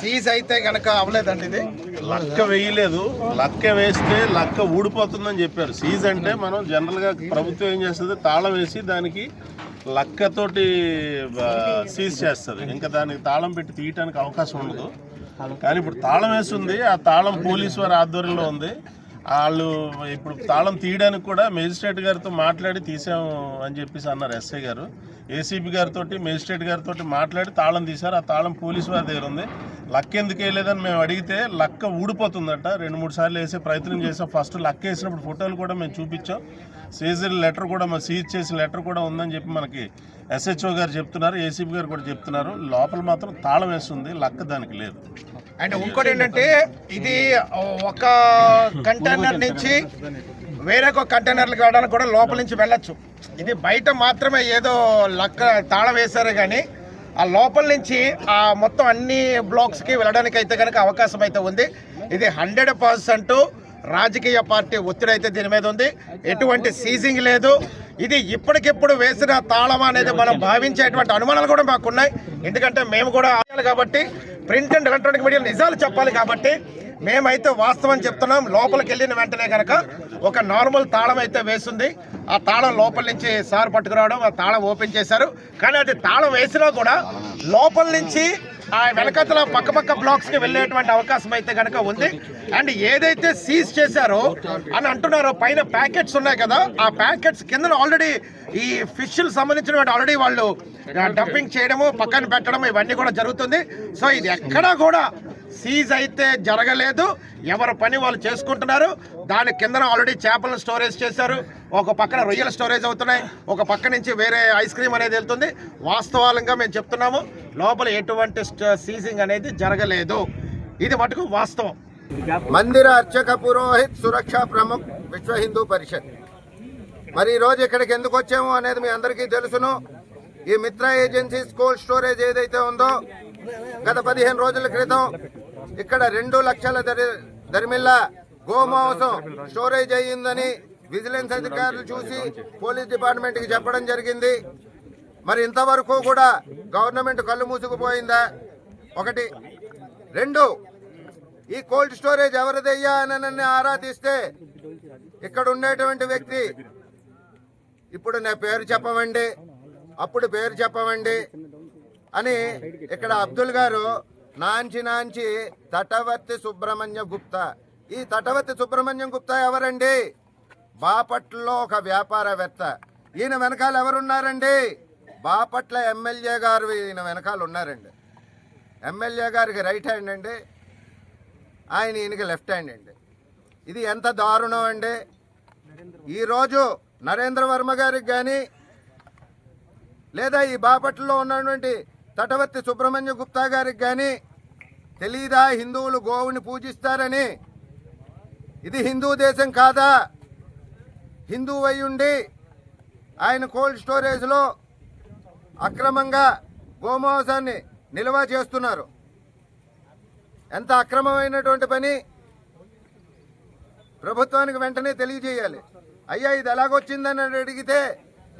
Seize అయితే గనక అవ్వలేదండి. ఇది లక్క వేయలేదు. లక్క వేస్తే లక్క ఊడిపోతుందని చెప్పారు. సీజ్ అంటే మనం జనరల్గా ప్రభుత్వం ఏం చేస్తుంది, తాళం వేసి దానికి లక్కతోటి సీజ్ చేస్తుంది. ఇంకా దానికి తాళం పెట్టి తీయటానికి అవకాశం ఉండదు. కానీ ఇప్పుడు తాళం వేసి ఉంది. ఆ తాళం పోలీసు వారి ఆధ్వర్యంలో ఉంది. వాళ్ళు ఇప్పుడు తాళం తీయడానికి కూడా మేజిస్ట్రేట్ గారితో మాట్లాడి తీసాము అని చెప్పేసి అన్నారు. ఎస్ఐ గారు ఏసీపీ గారితో మేజిస్ట్రేట్ గారితో మాట్లాడి తాళం తీశారు. ఆ తాళం పోలీసు వారి దగ్గర ఉంది. లక్క ఎందుకు వేయలేదని మేము అడిగితే లక్క ఊడిపోతుందట. 2-3 సార్లు వేసే ప్రయత్నం చేసాం. ఫస్ట్ లక్క వేసినప్పుడు ఫోటోలు కూడా మేము చూపించాం. సీజర్ లెటర్ కూడా సీజ్ చేసిన లెటర్ కూడా ఉందని చెప్పి మనకి ఎస్హెచ్ఓ గారు చెప్తున్నారు, ఏసీపీ గారు కూడా చెప్తున్నారు. లోపల మాత్రం తాళం వేస్తుంది, లక్క దానికి లేదు. అండ్ ఇంకోటి ఏంటంటే, ఇది ఒక కంటైనర్ నుంచి వేరొక కంటైనర్లు కావడానికి కూడా లోపల నుంచి వెళ్ళొచ్చు. ఇది బయట మాత్రమే ఏదో లక్క తాళం వేశారు, కానీ ఆ లోపల నుంచి ఆ మొత్తం అన్ని బ్లాక్స్కి వెళ్ళడానికి అయితే కనుక అవకాశం అయితే ఉంది. ఇది 100% రాజకీయ పార్టీ ఒత్తిడి అయితే దీని మీద ఉంది. ఎటువంటి సీజింగ్ లేదు. ఇది ఇప్పటికిప్పుడు వేసిన తాళం అనేది మనం భావించేటువంటి అనుమానాలు కూడా మాకున్నాయి. ఎందుకంటే మేము కూడా ఆయాలి కాబట్టి, ప్రింట్ అండ్ ఎలక్ట్రానిక్ మీడియా నిజాలు చెప్పాలి కాబట్టి మేమైతే వాస్తవం చెప్తున్నాం. లోపలికి వెళ్ళిన వెంటనే కనుక ఒక నార్మల్ తాళం అయితే వేస్తుంది. ఆ తాళం లోపల నుంచి సార్ పట్టుకురావడం, ఆ తాళం ఓపెన్ చేశారు. కానీ అది తాళం వేసినా కూడా లోపల నుంచి ఆ వెనకతల పక్క బ్లాక్స్కి వెళ్ళేటువంటి అవకాశం అయితే కనుక ఉంది. అండ్ ఏదైతే సీజ్ చేశారో అని అంటున్నారో, పైన ప్యాకెట్స్ ఉన్నాయి కదా, ఆ ప్యాకెట్స్ కింద ఆల్రెడీ ఈ ఫిష్లు సంబంధించిన ఆల్రెడీ వాళ్ళు డంపింగ్ చేయడము, పక్కన పెట్టడం ఇవన్నీ కూడా జరుగుతుంది. సో ఇది ఎక్కడా కూడా సీజ్ అయితే జరగలేదు. ఎవరి పని వాళ్ళు చేసుకుంటున్నారు. దాని కింద ఆల్రెడీ చేపలను స్టోరేజ్ చేశారు. ఒక పక్కన రొయ్యల స్టోరేజ్ అవుతున్నాయి, ఒక పక్క నుంచి వేరే ఐస్ క్రీమ్ అనేది వెళ్తుంది. వాస్తవాలంగా మేము చెప్తున్నాము, లోపల ఎటువంటి సీజింగ్ అనేది జరగలేదు. ఇది మటుకు వాస్తవం. మందిర అర్చక పురోహిత్ సురక్షా ప్రముఖ్ విశ్వ హిందూ పరిషత్. మరి ఈరోజు ఇక్కడికి ఎందుకు వచ్చాము అనేది మీ అందరికీ తెలుసును. ఈ మిత్ర ఏజెన్సీస్ కోల్డ్ స్టోరేజ్ ఏదైతే ఉందో, గత 15 రోజుల క్రితం ఇక్కడ 2 లక్షల ధర్మిల్ల గోమాంసం స్టోరేజ్ అయ్యిందని విజిలెన్స్ అధికారులు చూసి పోలీస్ డిపార్ట్మెంట్కి చెప్పడం జరిగింది. మరి ఇంతవరకు కూడా గవర్నమెంట్ కళ్ళు మూసుకుపోయిందా? ఒకటి. 2, ఈ కోల్డ్ స్టోరేజ్ ఎవరిదయ్యా అని ఆరా తీస్తే ఇక్కడ ఉండేటువంటి వ్యక్తి, ఇప్పుడు నా పేరు చెప్పమండి, అప్పుడు పేరు చెప్పమండి అని ఇక్కడ అబ్దుల్ గారు నాంచి తటవర్తి సుబ్రహ్మణ్యం గుప్తా. ఈ తటవర్తి సుబ్రహ్మణ్యం గుప్తా ఎవరండి? బాపట్లలో ఒక వ్యాపారవేత్త. ఈయన వెనకాల ఎవరున్నారండి? బాపట్ల ఎమ్మెల్యే గారు ఈయన వెనకాల ఉన్నారండి. ఎమ్మెల్యే గారికి రైట్ హ్యాండ్ అండి, ఆయన ఈయనకి లెఫ్ట్ హ్యాండ్ అండి. ఇది ఎంత దారుణం అండి. ఈరోజు నరేంద్ర వర్మ గారికి కానీ, లేదా ఈ బాపట్లలో ఉన్నటువంటి తటవర్తి సుబ్రహ్మణ్య గుప్తా గారికి కానీ తెలీదా హిందువులు గోవుని పూజిస్తారని? ఇది హిందూ దేశం కాదా? హిందూ అయ్యుండి ఆయన కోల్డ్ స్టోరేజ్లో అక్రమంగా గోమాంసాన్ని నిల్వ చేస్తున్నారు. ఎంత అక్రమమైనటువంటి పని! ప్రభుత్వానికి వెంటనే తెలియజేయాలి. అయ్యా ఇది ఎలాగొచ్చిందని అడిగితే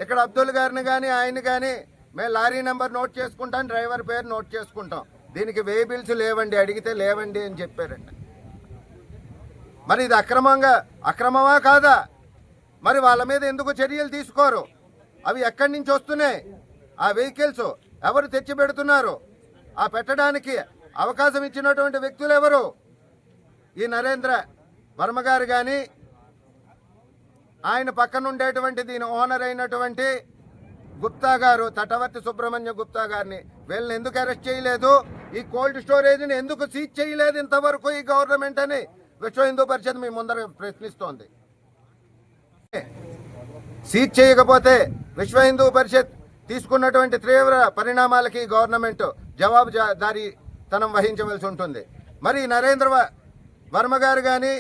ఇక్కడ అబ్దుల్ గారిని కానీ ఆయన కానీ, మేము లారీ నెంబర్ నోట్ చేసుకుంటాం, డ్రైవర్ పేరు నోట్ చేసుకుంటాం, దీనికి వే బిల్స్ లేవండి, అడిగితే లేవండి అని చెప్పారండి. మరి ఇది అక్రమమా కాదా? మరి వాళ్ళ మీద ఎందుకు చర్యలు తీసుకోరు? అవి ఎక్కడి నుంచి వస్తున్నాయి? ఆ వెహికల్స్ ఎవరు తెచ్చి పెడుతున్నారు? ఆ పెట్టడానికి అవకాశం ఇచ్చినటువంటి వ్యక్తులు ఎవరు? ఈ నరేంద్ర వర్మ గారు కానీ, ఆయన పక్కన ఉండేటువంటి దీని ఓనర్ అయినటువంటి గుప్తా గారు, తటవర్తి సుబ్రహ్మణ్య గుప్తా గారిని వీళ్ళని ఎందుకు అరెస్ట్ చేయలేదు? ఈ కోల్డ్ స్టోరేజ్ని ఎందుకు సీజ్ చేయలేదు ఇంతవరకు ఈ గవర్నమెంట్ అని విశ్వ హిందూ పరిషత్ మీ ముందర ప్రశ్నిస్తోంది. సీజ్ చేయకపోతే విశ్వ హిందూ పరిషత్ తీసుకున్నటువంటి తీవ్ర పరిణామాలకి గవర్నమెంట్ జవాబుదారీతనం వహించవలసి ఉంటుంది. మరి నరేంద్ర వర్మ గారు కానీ,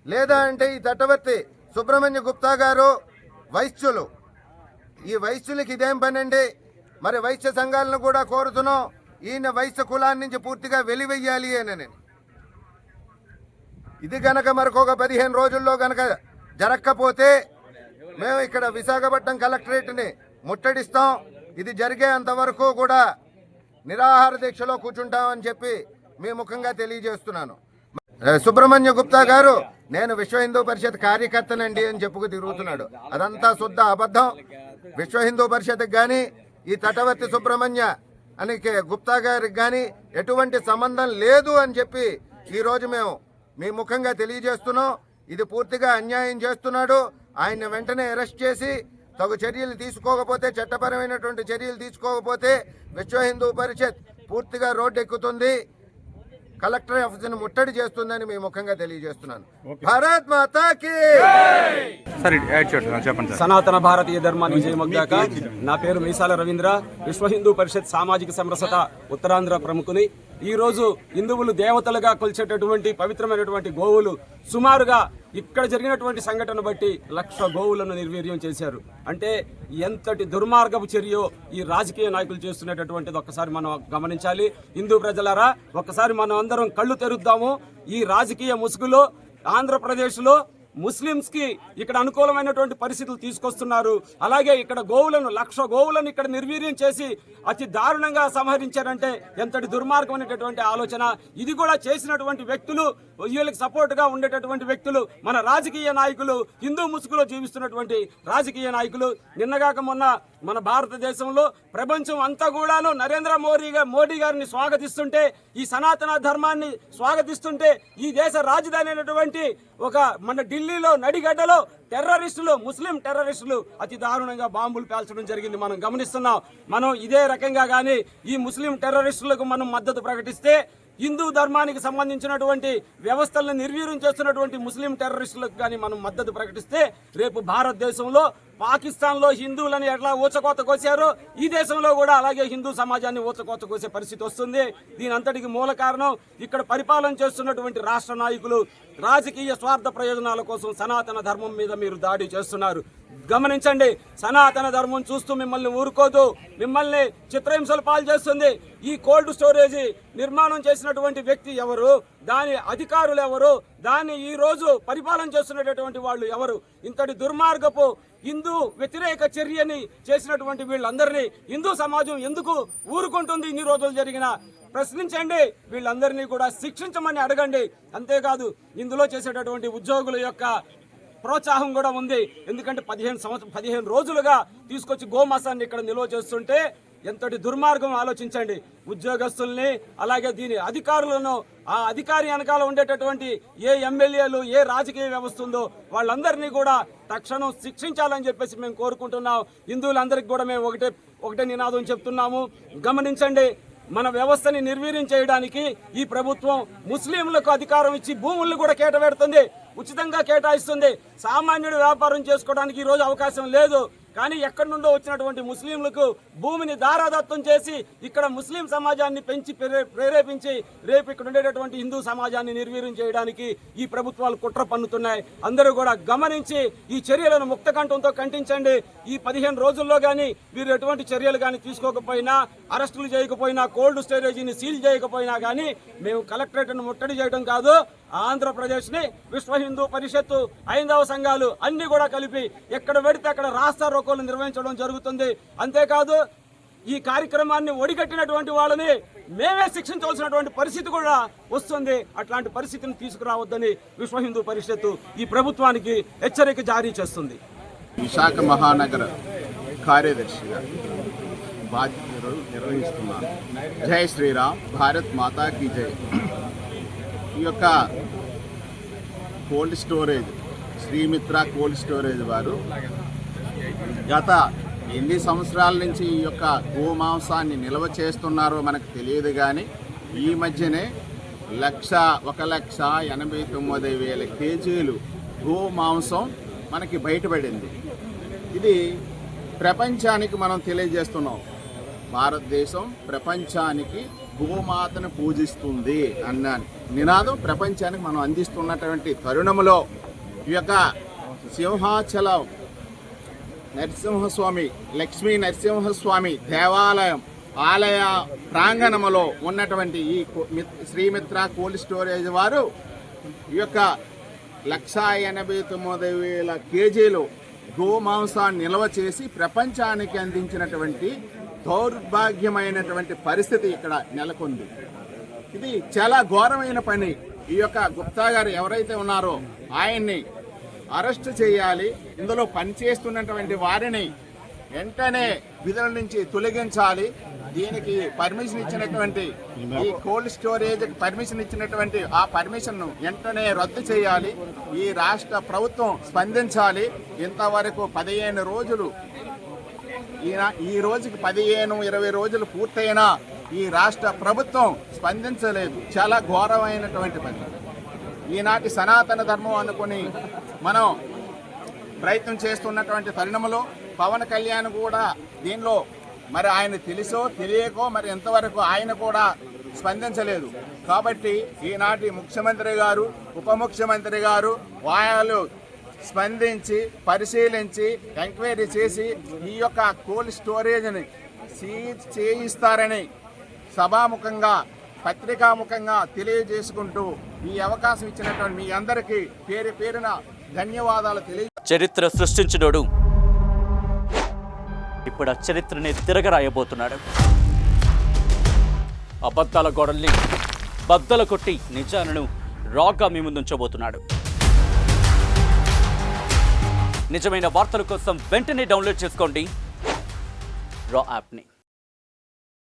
లేదా అంటే ఈ తటవర్తి సుబ్రహ్మణ్య గుప్తా గారు వైశ్యులు. ఈ వైశ్యులకి ఇదేం పని అండి? మరి వైశ్య సంఘాలను కూడా కోరుతున్నాం, ఈయన వైశ్య కులాన్ని నుంచి పూర్తిగా వెలివెయ్యాలి అని. ఇది గనక మరొక 15 రోజుల్లో గనక జరగకపోతే మేము ఇక్కడ విశాఖపట్నం కలెక్టరేట్ని ముట్టడిస్తాం. ఇది జరిగేంత వరకు కూడా నిరాహార దీక్షలో కూర్చుంటామని చెప్పి మీ ముఖంగా తెలియజేస్తున్నాను. సుబ్రహ్మణ్య గుప్తా గారు నేను విశ్వ హిందూ పరిషత్ కార్యకర్తనండి అని చెప్పుకు తిరుగుతున్నాడు. అదంతా శుద్ధ అబద్ధం. విశ్వ హిందూ పరిషత్కి కానీ ఈ తటవర్తి సుబ్రహ్మణ్య అని గుప్తా గారికి కానీ ఎటువంటి సంబంధం లేదు అని చెప్పి ఈరోజు మేము మీ ముఖంగా తెలియజేస్తున్నాం. ఇది పూర్తిగా అన్యాయం చేస్తున్నాడు. ఆయన వెంటనే అరెస్ట్ చేసి తగు చర్యలు తీసుకోకపోతే, చట్టపరమైనటువంటి చర్యలు తీసుకోకపోతే విశ్వ హిందూ పరిషత్ పూర్తిగా రోడ్డు ఎక్కుతుంది, కలెక్టర్ ఆఫీసును ముట్టడి చేస్తుందని మీ ముఖంగా తెలియజేస్తున్నాను. భారత్ మాతాకి సనాతన భారతీయ ధర్మాన్ని విజయమగ్గాక. నా పేరు మీసాల రవీంద్ర, విశ్వ హిందూ పరిషత్ సామాజిక సమరసత ఉత్తరాంధ్ర ప్రముఖుని. ఈ రోజు హిందువులు దేవతలుగా కొలిచేటటువంటి పవిత్రమైనటువంటి గోవులు సుమారుగా ఇక్కడ జరిగినటువంటి సంఘటన బట్టి 1,00,000 గోవులను నిర్వీర్యం చేశారు. అంటే ఎంతటి దుర్మార్గపు చర్యో ఈ రాజకీయ నాయకులు చేస్తున్నటువంటిది ఒక్కసారి మనం గమనించాలి. హిందూ ప్రజలారా, ఒక్కసారి మనం అందరం కళ్ళు తెరుద్దాము. ఈ రాజకీయ ముసుగులో ఆంధ్రప్రదేశ్లో ముస్లింస్ కి ఇక్కడ అనుకూలమైనటువంటి పరిస్థితులు తీసుకొస్తున్నారు. అలాగే ఇక్కడ గోవులను 1,00,000 గోవులను ఇక్కడ నిర్వీర్యం చేసి అతి దారుణంగా సంహరించారంటే ఎంతటి దుర్మార్గమైనటువంటి ఆలోచన. ఇది కూడా చేసినటువంటి వ్యక్తులు, వీళ్ళకి సపోర్ట్ గా ఉండేటటువంటి వ్యక్తులు మన రాజకీయ నాయకులు, హిందూ ముసుగులో జీవిస్తున్నటువంటి రాజకీయ నాయకులు. నిన్నగాక మొన్న మన భారతదేశంలో ప్రపంచం అంతా కూడాను నరేంద్ర మోడీ గారిని స్వాగతిస్తుంటే, ఈ సనాతన ధర్మాన్ని స్వాగతిస్తుంటే, ఈ దేశ రాజధాని అయినటువంటి ఒక మన ఢిల్లీలో నడిగడ్డలో టెర్రరిస్టులు, ముస్లిం టెర్రరిస్టులు అతి దారుణంగా బాంబులు పేల్చడం జరిగింది. మనం గమనిస్తున్నాం. మనం ఇదే రకంగా కానీ ఈ ముస్లిం టెర్రరిస్టులకు మనం మద్దతు ప్రకటిస్తే, హిందూ ధర్మానికి సంబంధించినటువంటి వ్యవస్థలను నిర్వీర్యం చేస్తున్నటువంటి ముస్లిం టెర్రరిస్టులకు కానీ మనం మద్దతు ప్రకటిస్తే, రేపు భారతదేశంలో పాకిస్తాన్లో హిందువులను ఎట్లా ఊచకోత కోసారో ఈ దేశంలో కూడా అలాగే హిందూ సమాజాన్ని ఊచకోత కోసే పరిస్థితి వస్తుంది. దీని అంతటికి మూల కారణం ఇక్కడ పరిపాలన చేస్తున్నటువంటి రాష్ట్ర నాయకులు రాజకీయ స్వార్థ ప్రయోజనాల కోసం సనాతన ధర్మం మీద మీరు దాడి చేస్తున్నారు. గమనించండి, సనాతన ధర్మం చూస్తూ మిమ్మల్ని ఊరుకోదు, మిమ్మల్ని చిత్రహింసలు పాలు చేస్తుంది. ఈ కోల్డ్ స్టోరేజీ నిర్మాణం చేసినటువంటి వ్యక్తి ఎవరు, దాని అధికారులు ఎవరు, దాన్ని ఈ రోజు పరిపాలన చేస్తున్నటువంటి వాళ్ళు ఎవరు? ఇంతటి దుర్మార్గపు హిందూ వ్యతిరేక చర్యని చేసినటువంటి వీళ్ళందరినీ హిందూ సమాజం ఎందుకు ఊరుకుంటుంది? ఇన్ని రోజులు జరిగిన ప్రశ్నించండి, వీళ్ళందరినీ కూడా శిక్షించమని అడగండి. అంతేకాదు ఇందులో చేసేటటువంటి ఉద్యోగుల యొక్క ప్రోత్సాహం కూడా ఉంది. ఎందుకంటే 15 రోజులుగా తీసుకొచ్చి గోమాసాన్ని ఇక్కడ నిల్వ చేస్తుంటే ఎంతటి దుర్మార్గం ఆలోచించండి. ఉద్యోగస్తుల్ని అలాగే దీని అధికారులను, ఆ అధికారి వెనకాల ఉండేటటువంటి ఏ ఎమ్మెల్యేలు, ఏ రాజకీయ వ్యవస్థ ఉందో వాళ్ళందరినీ కూడా తక్షణం శిక్షించాలని చెప్పేసి మేము కోరుకుంటున్నాం. హిందువులందరికీ కూడా మేము ఒకటే నినాదం చెప్తున్నాము. గమనించండి, మన వ్యవస్థని నిర్వీర్యం చేయడానికి ఈ ప్రభుత్వం ముస్లింలకు అధికారం ఇచ్చి భూములను కూడా కేటాపెడుతుంది, ఉచితంగా కేటాయిస్తుంది. సామాన్యుడు వ్యాపారం చేసుకోవడానికి ఈ రోజు అవకాశం లేదు. కానీ ఎక్కడి నుండో వచ్చినటువంటి ముస్లింలకు భూమిని దారాదత్తం చేసి ఇక్కడ ముస్లిం సమాజాన్ని పెంచి ప్రేరేపించి రేపు ఇక్కడ ఉండేటటువంటి హిందూ సమాజాన్ని నిర్వీర్యం చేయడానికి ఈ ప్రభుత్వాలు కుట్ర పన్నుతున్నాయి. అందరూ కూడా గమనించి ఈ చర్యలను ముక్తకంఠంతో ఖండించండి. ఈ 15 రోజుల్లో కానీ వీరు ఎటువంటి చర్యలు కానీ తీసుకోకపోయినా, అరెస్టులు చేయకపోయినా, కోల్డ్ స్టోరేజీని సీల్ చేయకపోయినా కానీ మేము కలెక్టరేట్ను ముట్టడి చేయడం కాదు, ఆంధ్రప్రదేశ్ని విశ్వ హిందూ పరిషత్తు, హైందవ సంఘాలు అన్ని కూడా కలిపి ఎక్కడ పెడితే అక్కడ రాస్తా రోకోలు నిర్వహించడం జరుగుతుంది. అంతేకాదు ఈ కార్యక్రమాన్ని ఒడిగట్టినటువంటి వాళ్ళని మేమే శిక్షించవలసినటువంటి పరిస్థితి కూడా వస్తుంది. అట్లాంటి పరిస్థితిని తీసుకురావద్దని విశ్వ హిందూ పరిషత్తు ఈ ప్రభుత్వానికి హెచ్చరిక జారీ చేస్తుంది. విశాఖ మహానగర కార్యదర్శిగా బాధ్యతలు నిర్వహిస్తున్నాను. జై శ్రీరామ్, భారత్ మాతాకి జై. ఈ యొక్క cold storage, Srimitra cold storage వారు గత ఎన్ని సంవత్సరాల నుంచి ఈ యొక్క గోమాంసాన్ని నిల్వ చేస్తున్నారో మనకు తెలియదు. కానీ ఈ మధ్యనే 1,89,000 కేజీలు గోమాంసం మనకి బయటపడింది. ఇది ప్రపంచానికి మనం తెలియజేస్తున్నాం. భారతదేశం ప్రపంచానికి గోమాతను పూజిస్తుంది అన్న నినాదం ప్రపంచానికి మనం అందిస్తున్నటువంటి తరుణంలో ఈ యొక్క సింహాచలం నరసింహస్వామి, లక్ష్మీ నరసింహస్వామి దేవాలయం ఆలయ ప్రాంగణంలో ఉన్నటువంటి ఈ శ్రీమిత్ర కోల్డ్ స్టోరేజ్ వారు ఈ యొక్క 1,89,000 కేజీలు గోమాంసాన్ని నిల్వ చేసి ప్రపంచానికి అందించినటువంటి దౌర్భాగ్యమైనటువంటి పరిస్థితి ఇక్కడ నెలకొంది. ఇది చాలా ఘోరమైన పని. ఈ యొక్క గుప్తా గారు ఎవరైతే ఉన్నారో ఆయన్ని అరెస్ట్ చేయాలి. ఇందులో పనిచేస్తున్నటువంటి వారిని వెంటనే విధుల నుంచి తొలగించాలి. దీనికి పర్మిషన్ ఇచ్చినటువంటి ఈ కోల్డ్ స్టోరేజ్ పర్మిషన్ ఇచ్చినటువంటి ఆ పర్మిషన్ వెంటనే రద్దు చేయాలి. ఈ రాష్ట్ర ప్రభుత్వం స్పందించాలి. ఇంతవరకు 15 రోజులు ఈ రోజుకి 15-20 రోజులు పూర్తయినా ఈ రాష్ట్ర ప్రభుత్వం స్పందించలేదు. చాలా ఘోరమైనటువంటి పని. ఈనాటి సనాతన ధర్మం అనుకుని మనం ప్రయత్నం చేస్తున్నటువంటి తరుణంలో పవన్ కళ్యాణ్ కూడా దీనిలో మరి ఆయన తెలుసో తెలియకో మరి ఎంతవరకు ఆయన కూడా స్పందించలేదు. కాబట్టి ఈనాటి ముఖ్యమంత్రి గారు, ఉప ముఖ్యమంత్రి గారు వాళ్ళు స్పందించి పరిశీలించి ఎంక్వైరీ చేసి ఈ యొక్క కోల్డ్ స్టోరేజ్ని సీజ్ చేయిస్తారని సభాముఖంగా పత్రికాముఖంగా తెలియజేసుకుంటూ ఈ అవకాశం ఇచ్చినటువంటి మీ అందరికీ పేరు పేరున ధన్యవాదాలు చరిత్ర సృష్టించినోడు ఇప్పుడు ఆ చరిత్రని తిరగరాయబోతున్నాడు. అబద్ధాల గోడల్ని బద్దలు కొట్టి నిజాలను రాగా మీ ముందుంచబోతున్నాడు. నిజమైన వార్తల కోసం వెంటనే డౌన్లోడ్ చేసుకోండి రా యాప్ని.